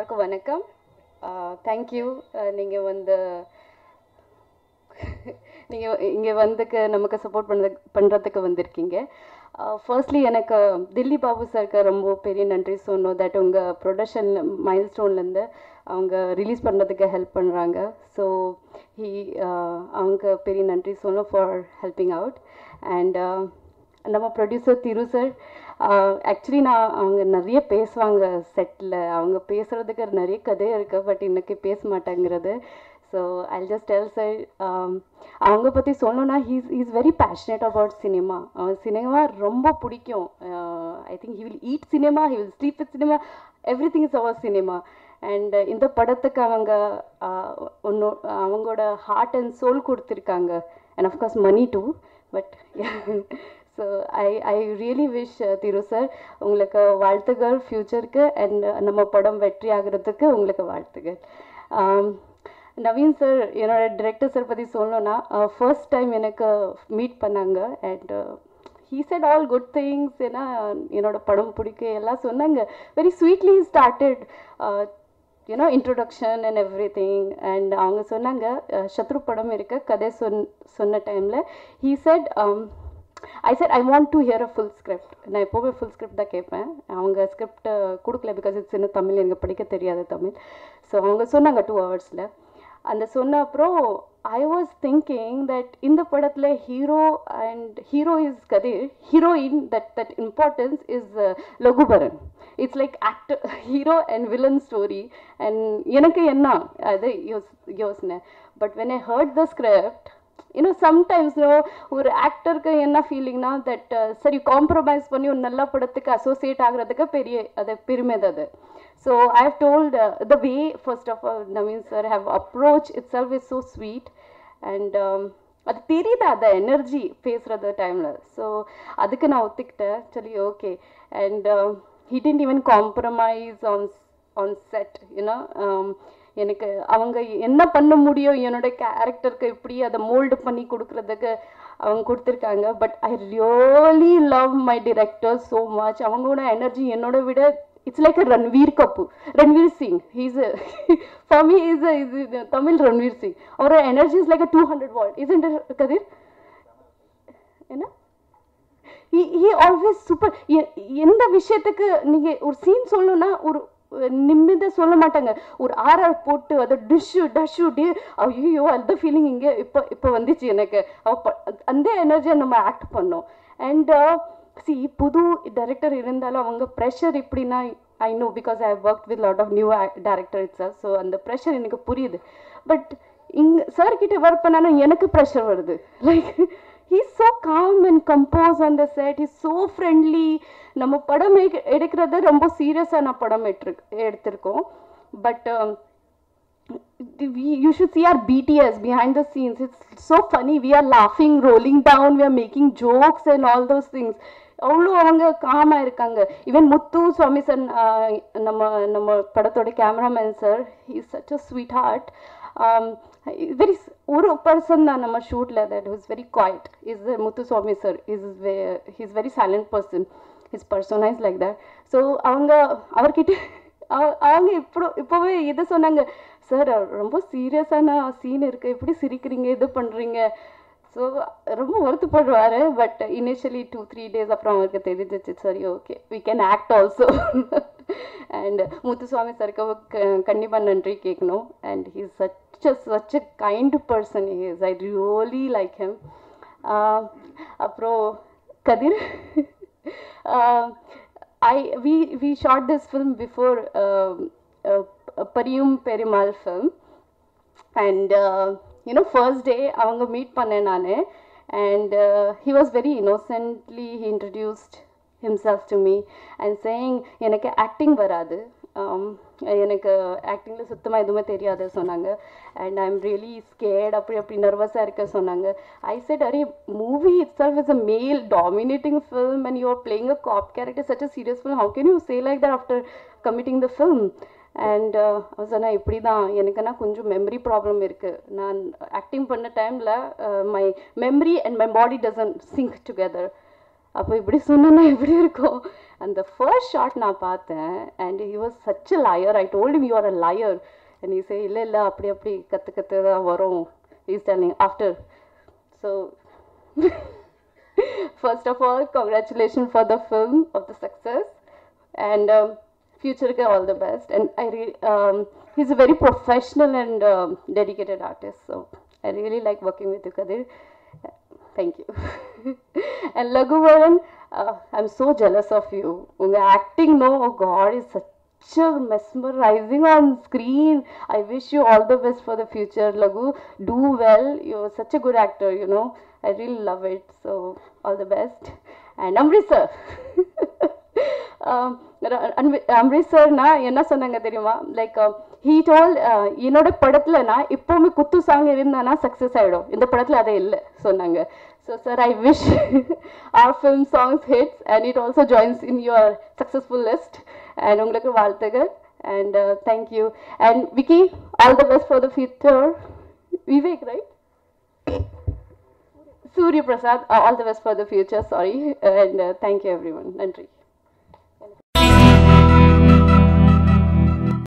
எல்லாருக்கும் வணக்கம். தேங்க்யூ. நீங்கள் வந்து நீங்கள் இங்கே வந்துக்கு நமக்கு சப்போர்ட் பண்ணுறதுக்கு வந்திருக்கீங்க. ஃபர்ஸ்ட்லி எனக்கு தில்லி பாபு சாருக்கு ரொம்ப பெரிய நன்றி சொல்லணும். தட் உங்கள் ப்ரொடக்ஷன் மைல்ஸ்டோன்லேருந்து அவங்க ரிலீஸ் பண்ணுறதுக்கு ஹெல்ப் பண்ணுறாங்க. ஸோ அவங்க பெரிய நன்றி சொல்லணும் ஃபார் ஹெல்பிங் அவுட். அண்ட் நம்ம ப்ரொடியூசர் திரு சார், ஆக்சுவலி அவங்க நிறைய பேசுவாங்க செட்டில். அவங்க பேசுகிறதுக்கு நிறைய கதை இருக்குது, பட் இன்னைக்கு பேச மாட்டேங்கிறது. So I just tell sir, அவங்க பற்றி சொல்லணுன்னா is very passionate about cinema. Cinema ரொம்ப பிடிக்கும். I think he will eat cinema, he will sleep with cinema, every thing is அவர் சினிமா. அண்ட் இந்த படத்துக்கு அவங்க அவங்களோட ஹார்ட் அண்ட் சோல் கொடுத்துருக்காங்க. And of course money too. But so I really wish Thiru sir, உங்களுக்கு வாழ்த்துக்கள் ஃப்யூச்சருக்கு. அண்ட் நம்ம படம் வெற்றி ஆகிறதுக்கு உங்களுக்கு வாழ்த்துக்கள். நவீன் சார், என்னோட டிரெக்டர் சார் பற்றி சொல்லணுன்னா, ஃபர்ஸ்ட் டைம் எனக்கு மீட் பண்ணாங்க. And he said all good things. ஏன்னா என்னோட படம் பிடிக்க எல்லாம் சொன்னாங்க. Very sweetly started introduction and every thing. And அவங்க சொன்னாங்க சத்ரு படம் இருக்க கதை சொன்ன டைமில் he said I said I want to hear a full script. நான் எப்போவுமே ஃபுல் ஸ்கிரிப்ட் தான் கேட்பேன். அவங்க ஸ்கிரிப்டை கொடுக்கல, பிகாஸ் இட்ஸ் இன்னும் தமிழ், எனக்கு படிக்க தெரியாது தமிழ். ஸோ அவங்க சொன்னாங்க 2 hours. அந்த சொன்ன அப்புறம் ஐ வாஸ் திங்கிங் தட் இந்த படத்தில் hero is Kathir, heroine that importance is Lagubaran. It's like actor, hero and villain story. And எனக்கு என்ன அது யோசனை. But when I heard the script, sometimes ஒரு ஆக்டருக்கு என்ன ஃபீலிங்னா தட் சரி காம்ப்ரமைஸ் பண்ணி ஒரு நல்ல படத்துக்கு அசோசியேட் ஆகிறதுக்கு அது பெருமை அது. So I have told the way, first of all, Naveen sir have approached itself is so sweet. And அது தெரியுது அந்த எனர்ஜி பேசுகிறது டைமில். ஸோ அதுக்கு நான் ஒத்துக்கிட்டேன். சரி, okay. And he didn't even compromise on set. எனக்கு அவங்க என்ன பண்ண முடியும் என்னோட கேரக்டருக்கு இப்படி அதை மோல்டு பண்ணி கொடுக்குறதுக்கு அவங்க கொடுத்துருக்காங்க. But I really love my director so much. அவங்களோட எனர்ஜி என்னோட விட it's like a Ranveer Singh. For me he's a Tamil Ranveer Singh. Our energy is like a 200 watt, isn't it, Kadir? He always super. எந்த விஷயத்துக்கு நீங்க ஒரு scene சொல்லணும்னா ஒரு நிம்மதி சொல்ல மாட்டாங்க. ஒரு ஆர்ஆர் போட்டு அதை டஷு ஐயோ அந்த ஃபீலிங் இங்கே இப்போ வந்துச்சு எனக்கு. அந்த எனர்ஜியை நம்ம ஆக்ட் பண்ணோம். அண்ட் புது டைரக்டர் இருந்தாலும் அவங்க ப்ரெஷர் இப்படின்னா I know, because I have work with lot of new director itself. So அந்த ப்ரெஷர் எனக்கு புரியுது. பட் இங்கே சார்கிட்ட ஒர்க் பண்ணாலும் எனக்கு ப்ரெஷர் வருது. Like he's so calm and composed on the set. He's so friendly. நம்ம படம் எடுக்கிறது ரொம்ப சீரியஸான படம் எடுத்திருக்கோம். But you should see our BTS behind the scenes. It's so funny. We are laughing, rolling down, we are making jokes and all those things. அவ்வளோ அவங்க காமாக இருக்காங்க. ஈவன் முத்து சுவாமி சார், நம்ம படத்தோட cameraman sir, is such a sweet heart. Very ஒரு person தான் நம்ம ஷூட்டில் that was very quiet is Muthu Swami sir. He's very silent person. His persona is like that. So அவர்கிட்ட அவங்க இப்போவே இதை சொன்னாங்க, சார் ரொம்ப சீரியஸான சீன் இருக்குது, எப்படி சிரிக்கிறீங்க, இது பண்ணுறீங்க. ஸோ ரொம்ப வருத்தப்படுவார். பட் இனிஷியலி 2-3 days அப்புறம் அவருக்கு தெரிஞ்சிச்சு, சரி okay we can act also. And Muthuswamy சாருக்கு கண்டிப்பாக நன்றி கேட்கணும். And he is such a kind person he is. I really like him. அப்புறம் கதிர், we shot this film before Pariyum Perimal film. And first day அவங்க மீட் பண்ணேன் நான். And he was very innocently, he introduced himself to me and saying எனக்கு acting வராது, எனக்கு ஆக்டிங்கில் சுத்தமாக எதுவுமே தெரியாது சொன்னாங்க. And I am really scared, அப்படி நர்வஸாக இருக்க சொன்னாங்க. ஐ செட், அரே movie itself is a male dominating film and you are playing a cop character, such a serious film, how can you say like that after committing the film? And சொன்னேன், இப்படி தான் எனக்குன்னா கொஞ்சம் memory problem இருக்குது. நான் acting பண்ண டைமில் my memory and my body doesn't sync together. அப்போ இப்படி சொன்னேன்னா எப்படி இருக்கும்? And the first shot நான் பார்த்தேன், and he was such a liar. I told him, you are a liar. And he said, இல்ல இல்ல அப்படி அப்படி கற்று கற்று தான் வரும். He's telling after. So first of all, congratulations for the film of the success, and future ke all the best. And he's a very professional and dedicated artist, so I really like working with you, Kadir. Thank you. And Laghuvaran, I'm so jealous of you. Unga acting, no, oh God, is such a mesmerizing on screen. I wish you all the best for the future, Laghu. Do well. You're such a good actor, you know. I really love it. So all the best. And Amrit sir. Amrit sir na enna sonnanga theriyuma, like he told என்னோட படத்துல நான் இப்போவுமே குத்து song இருந்தானா success ஆகிடும், இந்த படத்தில் அதை இல்லை சொன்னாங்க. So sir, I wish our film songs hits and it also joins in your successful list. And உங்களுக்கு வாழ்த்துகள். And thank you. And Vicky, all the best for the future. Vivek, right? Surya Prasad, all the best for the future. Sorry. And thank you everyone. Nandri.